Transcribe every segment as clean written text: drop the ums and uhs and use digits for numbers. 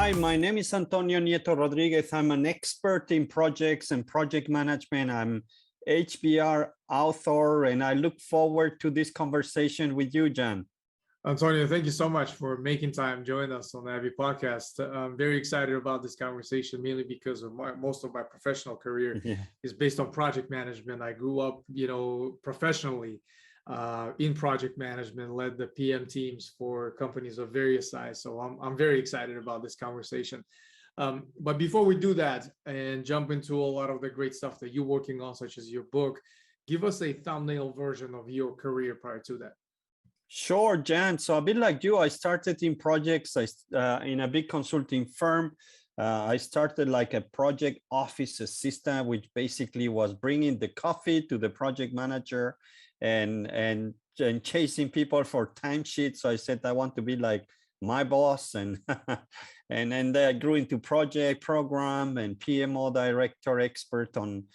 Hi, my name is Antonio Nieto-Rodriguez. I'm an expert in projects and project management. I'm HBR author, and I look forward to this conversation with you, Jan. Antonio, thank you so much for making time join us on the Abby podcast. I'm very excited about this conversation, mainly because of most of my professional career is based on project management. I grew up, professionally in project management, led the PM teams for companies of various size. So I'm very excited about this conversation. But before we do that and jump into a lot of the great stuff that you're working on, such as your book, give us a thumbnail version of your career prior to that. Sure, Jan. So a bit like you, I started in projects in a big consulting firm. I started like a project office assistant, which basically was bringing the coffee to the project manager and chasing people for timesheets. So I said, I want to be like my boss, and and then I grew into project program and PMO director expert on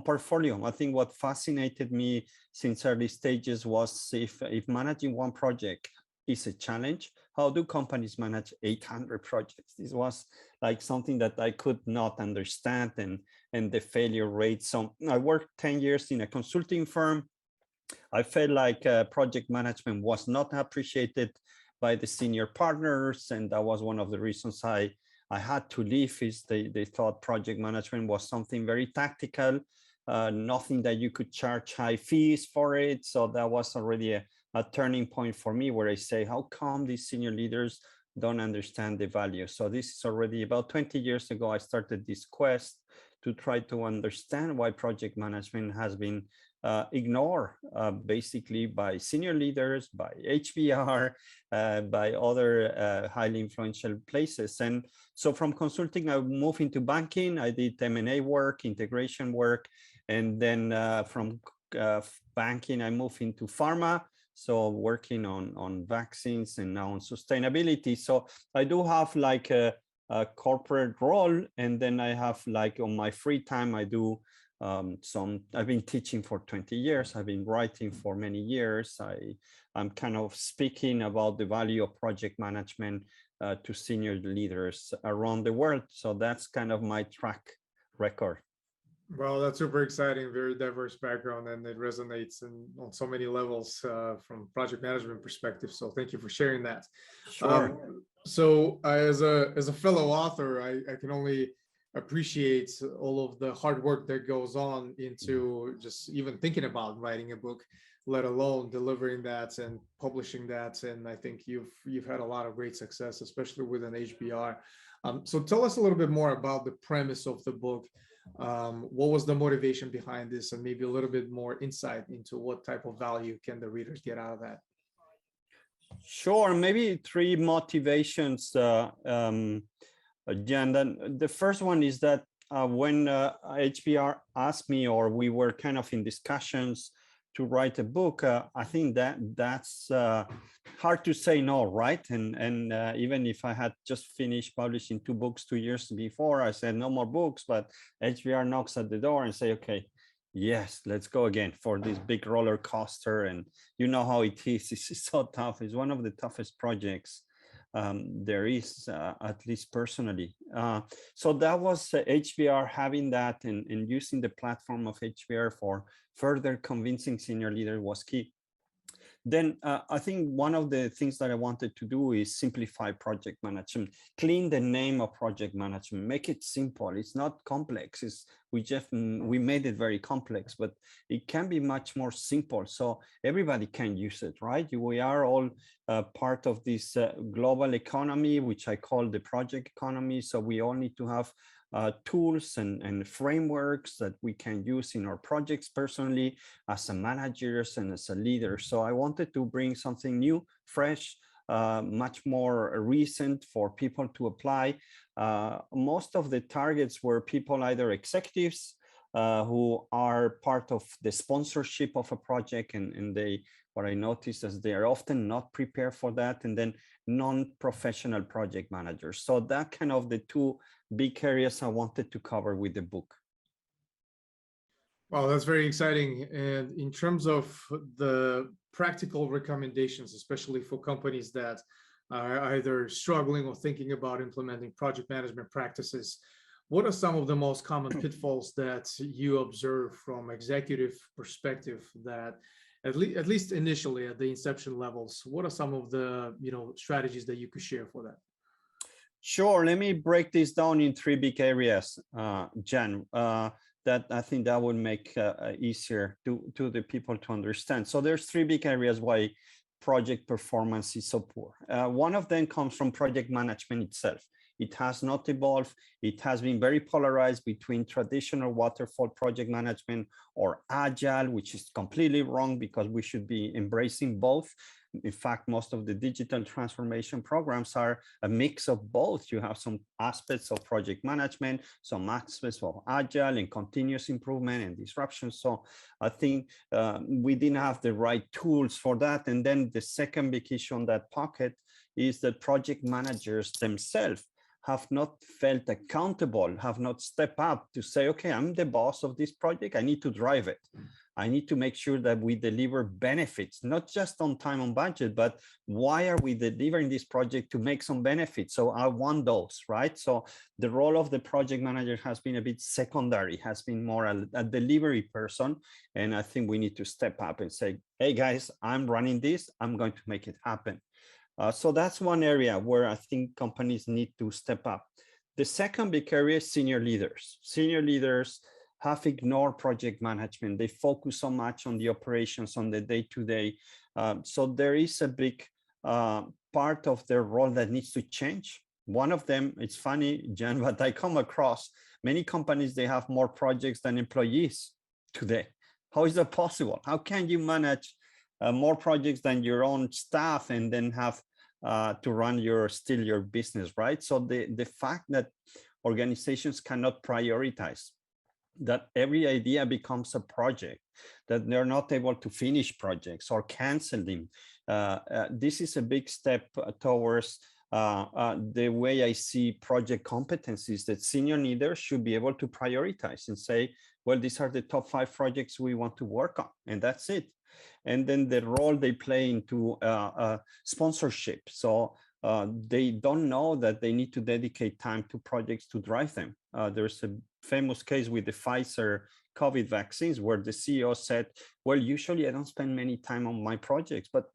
portfolio. I think what fascinated me since early stages was if managing one project is a challenge, how do companies manage 800 projects? This was like something that I could not understand, and the failure rate. So I worked 10 years in a consulting firm. I felt like project management was not appreciated by the senior partners, and that was one of the reasons I had to leave. Is they thought project management was something very tactical, nothing that you could charge high fees for it. So that was already a turning point for me, where I say, how come these senior leaders don't understand the value? So this is already about 20 years ago. I started this quest to try to understand why project management has been ignored basically by senior leaders, by HBR, by other highly influential places. And so from consulting, I moved into banking. I did M&A work, integration work. And then from banking, I moved into pharma. So working on vaccines and now on sustainability. So I do have like a corporate role. And then I have like on my free time, I do I've been teaching for 20 years. I've been writing for many years. I'm kind of speaking about the value of project management to senior leaders around the world. So that's kind of my track record. Well, that's super exciting, very diverse background, and it resonates on so many levels from project management perspective. So thank you for sharing that. Sure. So as a fellow author, I can only appreciate all of the hard work that goes on into just even thinking about writing a book, let alone delivering that and publishing that. And I think you've had a lot of great success, especially with an HBR. So tell us a little bit more about the premise of the book. What was the motivation behind this, and maybe a little bit more insight into what type of value can the readers get out of that? Sure, maybe three motivations. Jan, then the first one is that when HBR asked me, or we were kind of in discussions to write a book, I think that's hard to say no, right? And even if I had just finished publishing 2 books 2 years before, I said no more books, but HBR knocks at the door and say, okay, yes, let's go again for this big roller coaster. And you know how it is. It's so tough. It's one of the toughest projects there is, at least personally. So that was HBR having that, and using the platform of HBR for further convincing senior leaders was key. Then I think one of the things that I wanted to do is simplify project management, clean the name of project management, make it simple. It's not complex. We made it very complex, but it can be much more simple. So everybody can use it, right? We are all part of this global economy, which I call the project economy. So we all need to have tools and frameworks that we can use in our projects personally, as a managers and as a leader. So I wanted to bring something new, fresh, much more recent for people to apply. Most of the targets were people, either executives who are part of the sponsorship of a project, and what I noticed is they are often not prepared for that, and then non-professional project managers. So that kind of the 2 big areas I wanted to cover with the book. Wow, that's very exciting. And in terms of the practical recommendations, especially for companies that are either struggling or thinking about implementing project management practices, what are some of the most common pitfalls that you observe from executive perspective that at least initially at the inception levels, what are some of the strategies that you could share for that? Sure. Let me break this down in three big areas, Jen, that I think that would make easier to the people to understand. So there's three big areas why project performance is so poor. One of them comes from project management itself. It has not evolved. It has been very polarized between traditional waterfall project management or agile, which is completely wrong because we should be embracing both. In fact, most of the digital transformation programs are a mix of both. You have some aspects of project management, some aspects of agile and continuous improvement and disruption. So I think we didn't have the right tools for that. And then the second big issue on that pocket is that project managers themselves have not felt accountable, have not stepped up to say, okay, I'm the boss of this project. I need to drive it. I need to make sure that we deliver benefits, not just on time, on budget, but why are we delivering this project to make some benefits? So I want those, right? So the role of the project manager has been a bit secondary, has been more a delivery person. And I think we need to step up and say, hey guys, I'm running this, I'm going to make it happen. So that's one area where I think companies need to step up. The second big area is senior leaders. Senior leaders have ignored project management. They focus so much on the operations, on the day-to-day. So there is a big part of their role that needs to change. One of them, it's funny, Jan, but I come across many companies, they have more projects than employees today. How is that possible? How can you manage more projects than your own staff and then have to run your business, right? So the fact that organizations cannot prioritize, that every idea becomes a project, that they're not able to finish projects or cancel them. This is a big step towards the way I see project competencies, that senior leaders should be able to prioritize and say, well, these are the top 5 projects we want to work on, and that's it. And then the role they play into sponsorship. So they don't know that they need to dedicate time to projects to drive them. There's a famous case with the Pfizer COVID vaccines where the CEO said, well, usually I don't spend many time on my projects, but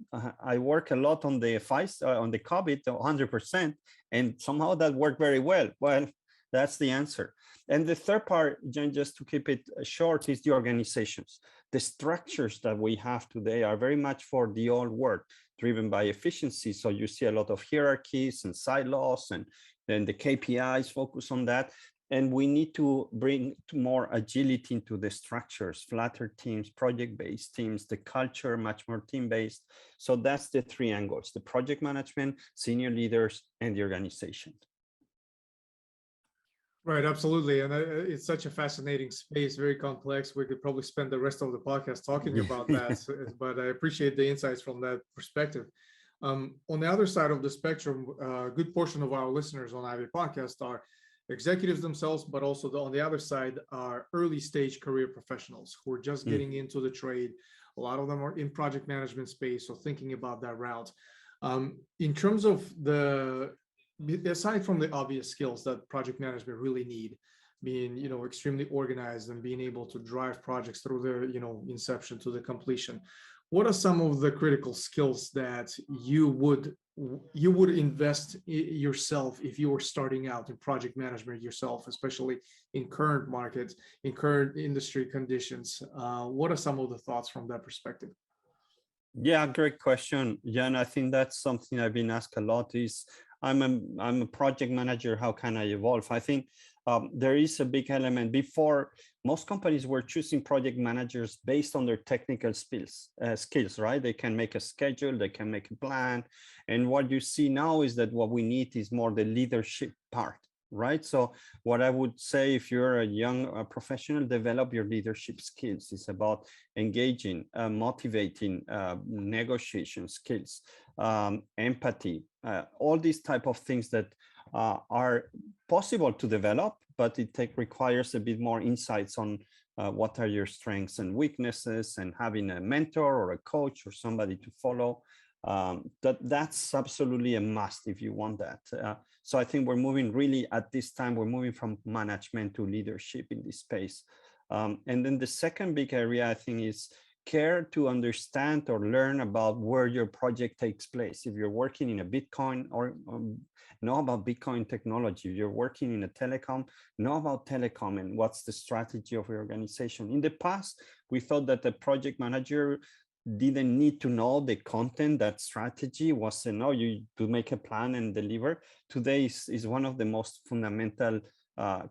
I work a lot on the Pfizer, on the COVID 100%, and somehow that worked very well. Well, that's the answer. And the third part, Jen, just to keep it short, is the organizations. The structures that we have today are very much for the old world, driven by efficiency. So you see a lot of hierarchies and silos, and then the KPIs focus on that. And we need to bring more agility into the structures, flatter teams, project-based teams, the culture, much more team-based. So that's the 3 angles: the project management, senior leaders, and the organization. Right, absolutely. And it's such a fascinating space, very complex. We could probably spend the rest of the podcast talking about that, but I appreciate the insights from that perspective. On the other side of the spectrum, a good portion of our listeners on Ivy Podcast are executives themselves, but also on the other side are early stage career professionals who are just getting into the trade. A lot of them are in project management space, so thinking about that route. In terms of aside from the obvious skills that project management really need, being extremely organized and being able to drive projects through the inception to the completion, what are some of the critical skills that you would invest yourself if you were starting out in project management yourself, especially in current markets, in current industry conditions? What are some of the thoughts from that perspective? Yeah, great question. Yeah, and I think that's something I've been asked a lot is, I'm a project manager, how can I evolve? I think there is a big element. Before, most companies were choosing project managers based on their technical skills, right? They can make a schedule, they can make a plan. And what you see now is that what we need is more the leadership part, right? So what I would say, if you're a young professional, develop your leadership skills. It's about engaging, motivating, negotiation skills, empathy, all these type of things that are possible to develop, but it requires a bit more insights on what are your strengths and weaknesses, and having a mentor or a coach or somebody to follow. That's absolutely a must if you want that. So I think we're moving really at this time, we're moving from management to leadership in this space. And then the second big area I think is care to understand or learn about where your project takes place. If you're working in a Bitcoin or know about Bitcoin technology, if you're working in a telecom, know about telecom and what's the strategy of your organization. In the past, we thought that the project manager didn't need to know the content. That strategy was enough you to make a plan and deliver. Today is one of the most fundamental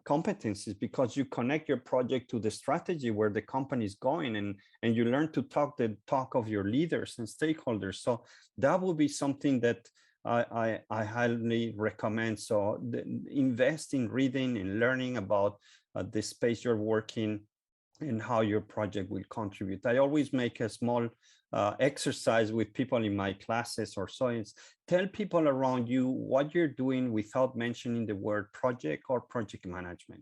competencies, because you connect your project to the strategy where the company is going, and you learn to talk the talk of your leaders and stakeholders. So that would be something that I highly recommend. So invest in reading and learning about the space you're working and how your project will contribute. I always make a small exercise with people in my classes or so. It's tell people around you what you're doing without mentioning the word project or project management.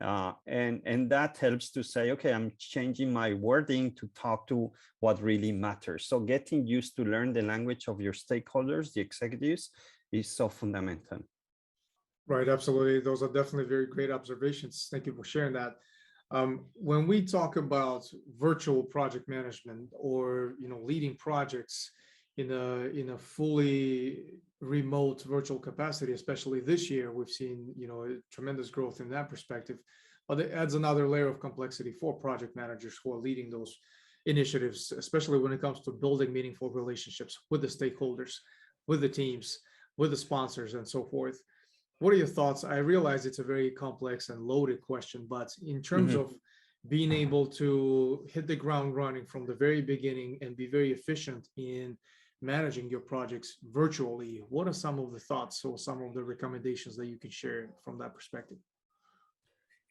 And that helps to say, okay, I'm changing my wording to talk to what really matters. So getting used to learn the language of your stakeholders, the executives, is so fundamental. Right, absolutely. Those are definitely very great observations. Thank you for sharing that. When we talk about virtual project management, or leading projects in a fully remote virtual capacity, especially this year, we've seen tremendous growth in that perspective. But it adds another layer of complexity for project managers who are leading those initiatives, especially when it comes to building meaningful relationships with the stakeholders, with the teams, with the sponsors, and so forth. What are your thoughts? I realize it's a very complex and loaded question, but in terms of being able to hit the ground running from the very beginning and be very efficient in managing your projects virtually, what are some of the thoughts or some of the recommendations that you can share from that perspective?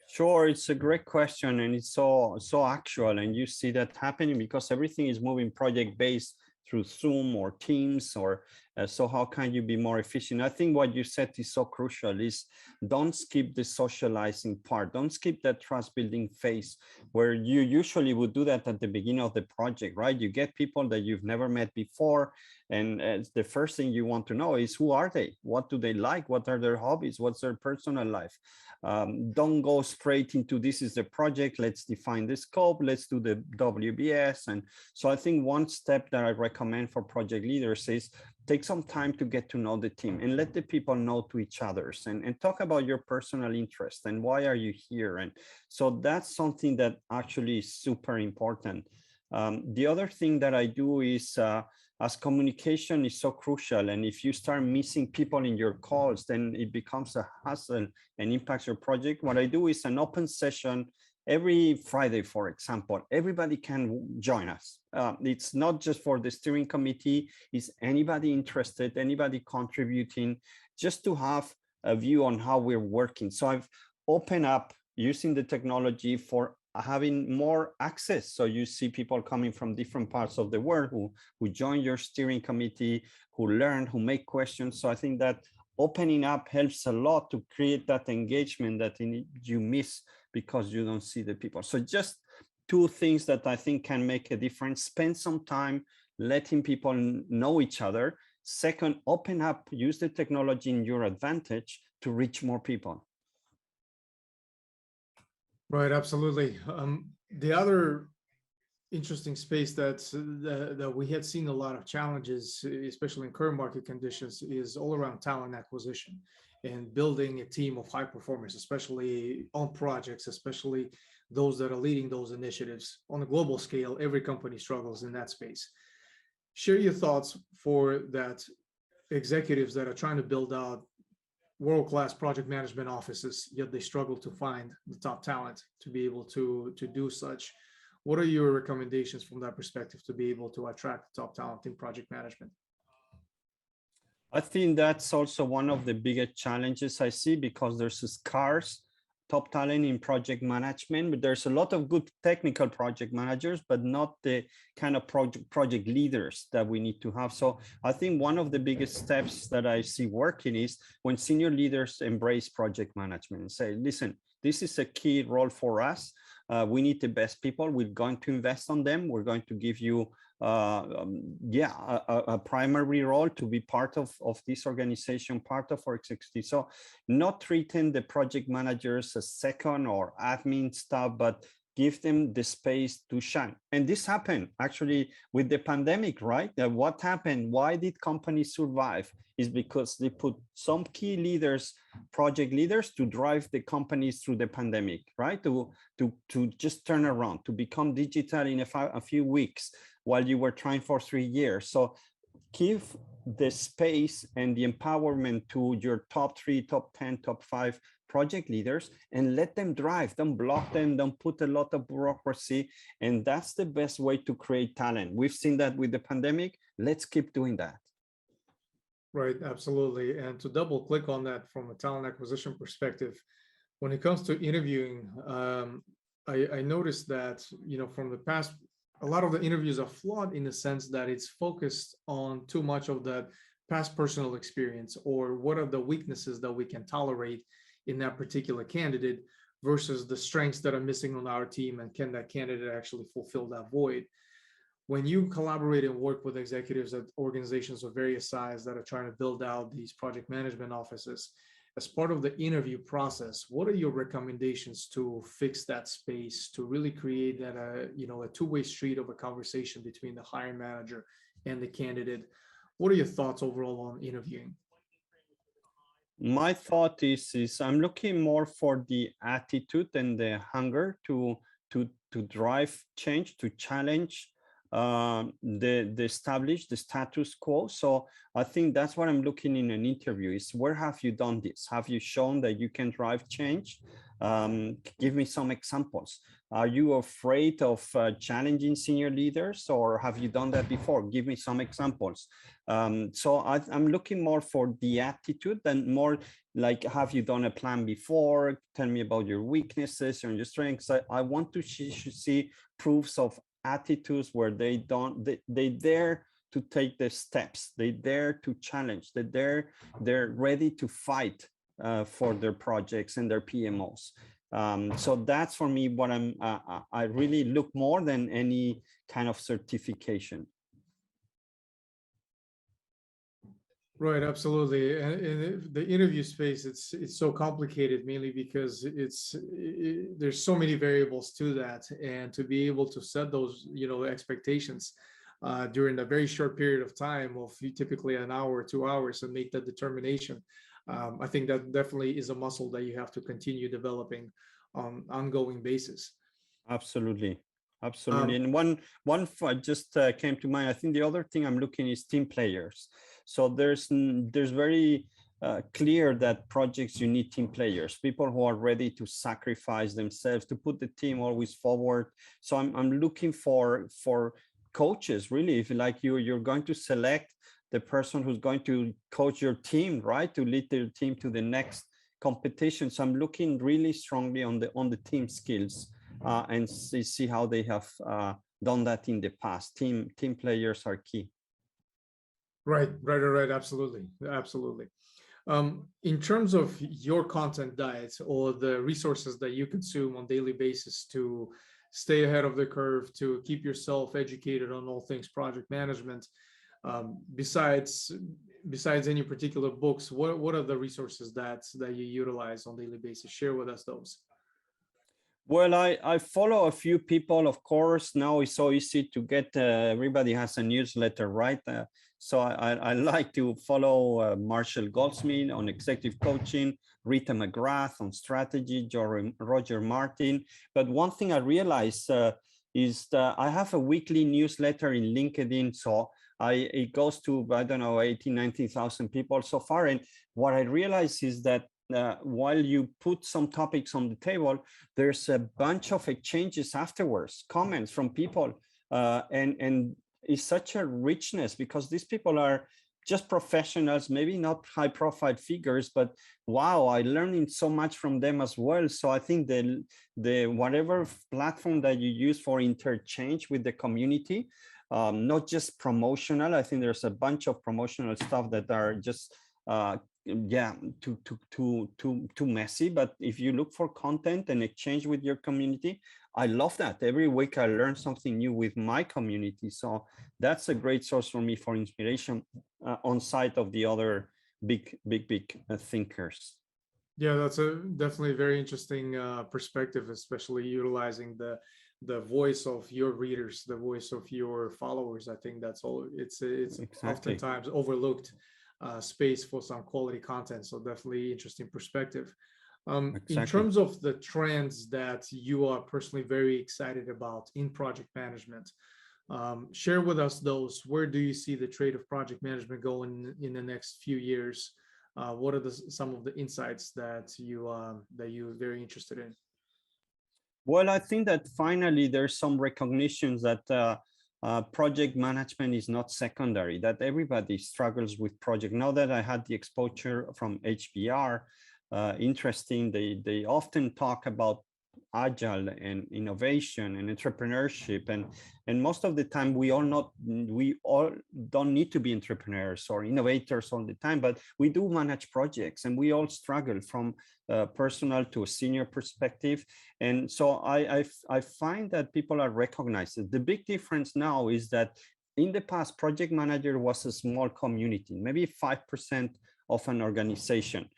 Sure, it's a great question, and it's so actual, and you see that happening because everything is moving project based through Zoom or Teams, or so how can you be more efficient? I think what you said is so crucial, is don't skip the socializing part. Don't skip that trust building phase where you usually would do that at the beginning of the project, right? You get people that you've never met before, and the first thing you want to know is, who are they? What do they like? What are their hobbies? What's their personal life? Don't go straight into, this is the project, let's define the scope, let's do the WBS. And so I think one step that I recommend for project leaders is take some time to get to know the team and let the people know to each others, and talk about your personal interest and why are you here. And so that's something that actually is super important. The other thing that I do is, as communication is so crucial, and if you start missing people in your calls, then it becomes a hassle and impacts your project. What I do is an open session every Friday, for example. Everybody can join us. It's not just for the steering committee, it's anybody interested, anybody contributing, just to have a view on how we're working. So I've opened up using the technology for having more access. So you see people coming from different parts of the world who join your steering committee, who learn, who make questions. So I think that opening up helps a lot to create that engagement that you miss because you don't see the people. So just two things that I think can make a difference. Spend some time letting people know each other. Second, open up, use the technology in your advantage to reach more people. Right, absolutely. The other interesting space that we had seen a lot of challenges, especially in current market conditions, is all around talent acquisition and building a team of high performers, especially on projects, especially those that are leading those initiatives on a global scale. Every company struggles in that space. Share your thoughts for that, executives that are trying to build out world-class project management offices, yet they struggle to find the top talent to be able to do such. What are your recommendations from that perspective to be able to attract top talent in project management? I think that's also one of the biggest challenges I see, because there's a scarce top talent in project management, but there's a lot of good technical project managers, but not the kind of project leaders that we need to have. So I think one of the biggest steps that I see working is when senior leaders embrace project management and say, listen, this is a key role for us. We need the best people. We're going to invest on them. We're going to give you a primary role to be part of this organization, part of our executive. So not treating the project managers as second or admin staff, but give them the space to shine. And this happened actually with the pandemic, right? What happened? Why did companies survive? Is because they put some key leaders, project leaders, to drive the companies through the pandemic, right? To just turn around, to become digital in a few weeks while you were trying for 3 years. So give the space and the empowerment to your top 3, top 10, top 5 project leaders and let them drive. Don't block them, don't put a lot of bureaucracy. And that's the best way to create talent. We've seen that with the pandemic. Let's keep doing that. Right, absolutely. And to double click on that from a talent acquisition perspective, when it comes to interviewing, I noticed that, from the past, a lot of the interviews are flawed in the sense that it's focused on too much of that past personal experience, or what are the weaknesses that we can tolerate in that particular candidate versus the strengths that are missing on our team, and can that candidate actually fulfill that void. When you collaborate and work with executives at organizations of various size that are trying to build out these project management offices, as part of the interview process, what are your recommendations to fix that space, to really create that a two-way street of a conversation between the hiring manager and the candidate? What are your thoughts overall on interviewing? My thought is I'm looking more for the attitude and the hunger to drive change, to challenge the established, the status quo. So I think that's what I'm looking in an interview is, where have you done this? Have you shown that you can drive change? Give me some examples. Are you afraid of challenging senior leaders, or have you done that before? Give me some examples. So I'm looking more for the attitude than more like, have you done a plan before? Tell me about your weaknesses and your strengths. I want to see proofs of attitudes where they dare to take the steps, they dare to challenge, they're ready to fight for their projects and their PMOs. So that's for me what I really look more than any kind of certification. Right, absolutely. And the interview space, it's so complicated, mainly because there's so many variables to that, and to be able to set those expectations during a very short period of time, of typically an hour or 2 hours, and make that determination. I think that definitely is a muscle that you have to continue developing on an ongoing basis. Absolutely. And one just came to mind. I think the other thing I'm looking is team players. So there's very clear that projects, you need team players, people who are ready to sacrifice themselves to put the team always forward. So I'm looking for coaches, really. If like you're going to select the person who's going to coach your team, right, to lead their team to the next competition. So I'm looking really strongly on the team skills. And see how they have done that in the past. Team players are key. Right. Absolutely. In terms of your content diet, or the resources that you consume on a daily basis to stay ahead of the curve, to keep yourself educated on all things project management, besides any particular books, what are the resources that you utilize on a daily basis? Share with us those. Well, I follow a few people, of course. Now it's so easy to get, everybody has a newsletter, right? So I like to follow Marshall Goldsmith on executive coaching, Rita McGrath on strategy, Roger Martin. But one thing I realized is that I have a weekly newsletter in LinkedIn. So it goes to, I don't know, 18, 19,000 people so far. And what I realized is that while you put some topics on the table, there's a bunch of exchanges afterwards, comments from people, and it's such a richness, because these people are just professionals, maybe not high profile figures, but wow, I learned so much from them as well. So I think the whatever platform that you use for interchange with the community, not just promotional. I think there's a bunch of promotional stuff that are just yeah, too messy. But if you look for content and exchange with your community, I love that. Every week I learn something new with my community. So that's a great source for me for inspiration on side of the other big thinkers. Yeah, that's a definitely very interesting perspective, especially utilizing the voice of your readers, the voice of your followers. I think that's all. It's Exactly. oftentimes overlooked space for some quality content. So definitely interesting perspective. In Exactly. terms of the trends that you are personally very excited about in project management, share with us those. Where do you see the trade of project management going in the next few years? What are some of the insights that you're very interested in? Well, I think that finally there's some recognitions that project management is not secondary, that everybody struggles with project. Now that I had the exposure from HBR, interesting, they often talk about agile and innovation and entrepreneurship, and most of the time we all don't need to be entrepreneurs or innovators all the time, but we do manage projects, and we all struggle from personal to a senior perspective. And so I find that people are recognized. The big difference now is that in the past, project manager was a small community, maybe 5% of an organization.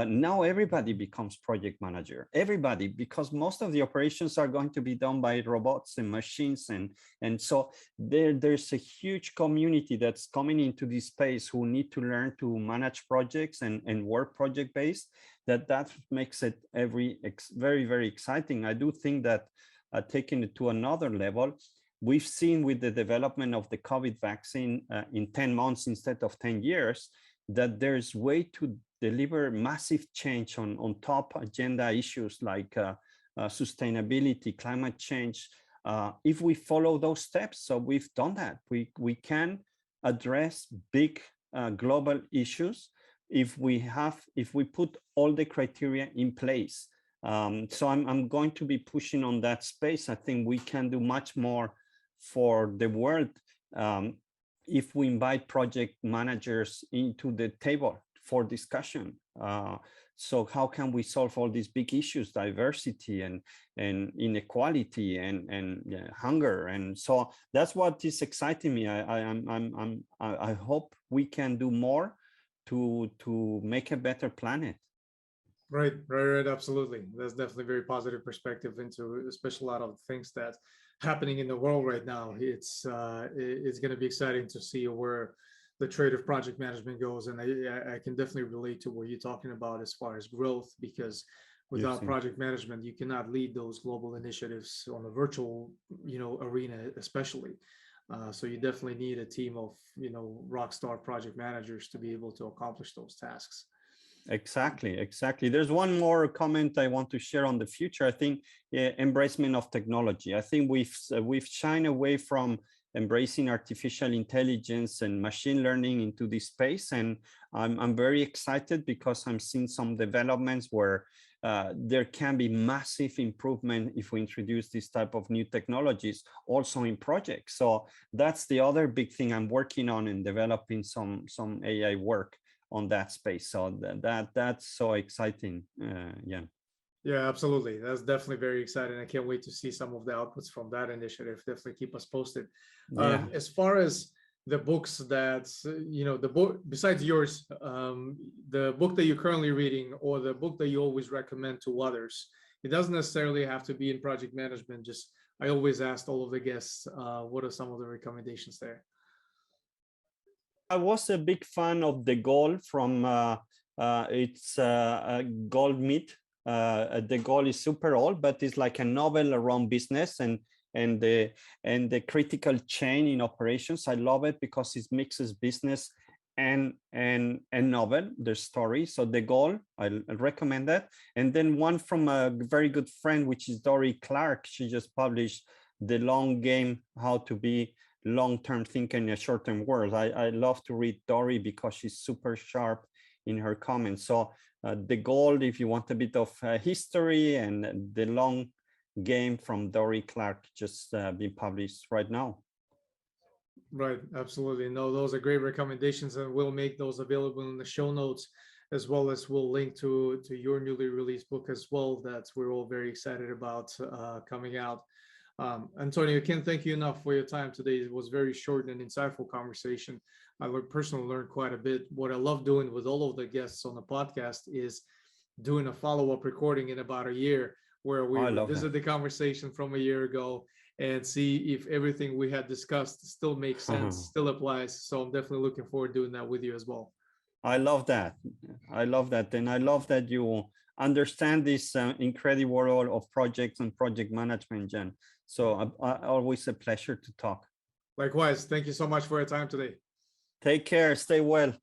Now everybody becomes project manager, everybody, because most of the operations are going to be done by robots and machines. And so there's a huge community that's coming into this space who need to learn to manage projects and work project based. That makes it very, very exciting. I do think that taking it to another level, we've seen with the development of the COVID vaccine in 10 months instead of 10 years, that there's way to deliver massive change on top agenda issues like sustainability, climate change. If we follow those steps, so we've done that. We can address big global issues if we put all the criteria in place. So I'm going to be pushing on that space. I think we can do much more for the world if we invite project managers into the table for discussion. So how can we solve all these big issues, diversity and inequality and hunger? And so that's what is exciting me. I hope we can do more to make a better planet. Right, absolutely. That's definitely very positive perspective into especially a lot of things that happening in the world right now. It's going to be exciting to see where the trade of project management goes, and I can definitely relate to what you're talking about as far as growth, because without project management, you cannot lead those global initiatives on the virtual, arena, especially. So you definitely need a team of, rock star project managers to be able to accomplish those tasks. Exactly. There's one more comment I want to share on the future. I think embracement of technology. I think we've shined away from embracing artificial intelligence and machine learning into this space, and I'm very excited because I'm seeing some developments where there can be massive improvement if we introduce this type of new technologies also in projects. So that's the other big thing I'm working on and developing some AI work on that space. So that's so exciting. Yeah, absolutely. That's definitely very exciting. I can't wait to see some of the outputs from that initiative. Definitely keep us posted. As far as the books that, the book besides yours, the book that you're currently reading or the book that you always recommend to others, it doesn't necessarily have to be in project management. Just, I always ask all of the guests, what are some of the recommendations there? I was a big fan of The Goal from it's Goldsmith. The Goal is super old, but it's like a novel around business and the critical chain in operations. I love it because it mixes business and novel, the story. So The Goal, I recommend that. And then one from a very good friend, which is Dory Clark. She just published The Long Game: How to Be Long-Term Thinker in a Short-Term World. I love to read Dory because she's super sharp in her comments. So The Goal, if you want a bit of history, and The Long Game from Dory Clark, just being published right now. Right, absolutely. No, those are great recommendations, and we'll make those available in the show notes, as well as we'll link to your newly released book as well. That we're all very excited about coming out. Antonio, I can't thank you enough for your time today. It was very short and insightful conversation. I personally learned quite a bit. What I love doing with all of the guests on the podcast is doing a follow-up recording in about a year where we I love that. revisit the conversation from a year ago and see if everything we had discussed still makes sense, still applies. So I'm definitely looking forward to doing that with you as well. I love that. I love that. And I love that you understand this incredible world of projects and project management, Jen. So always a pleasure to talk. Likewise. Thank you so much for your time today. Take care. Stay well.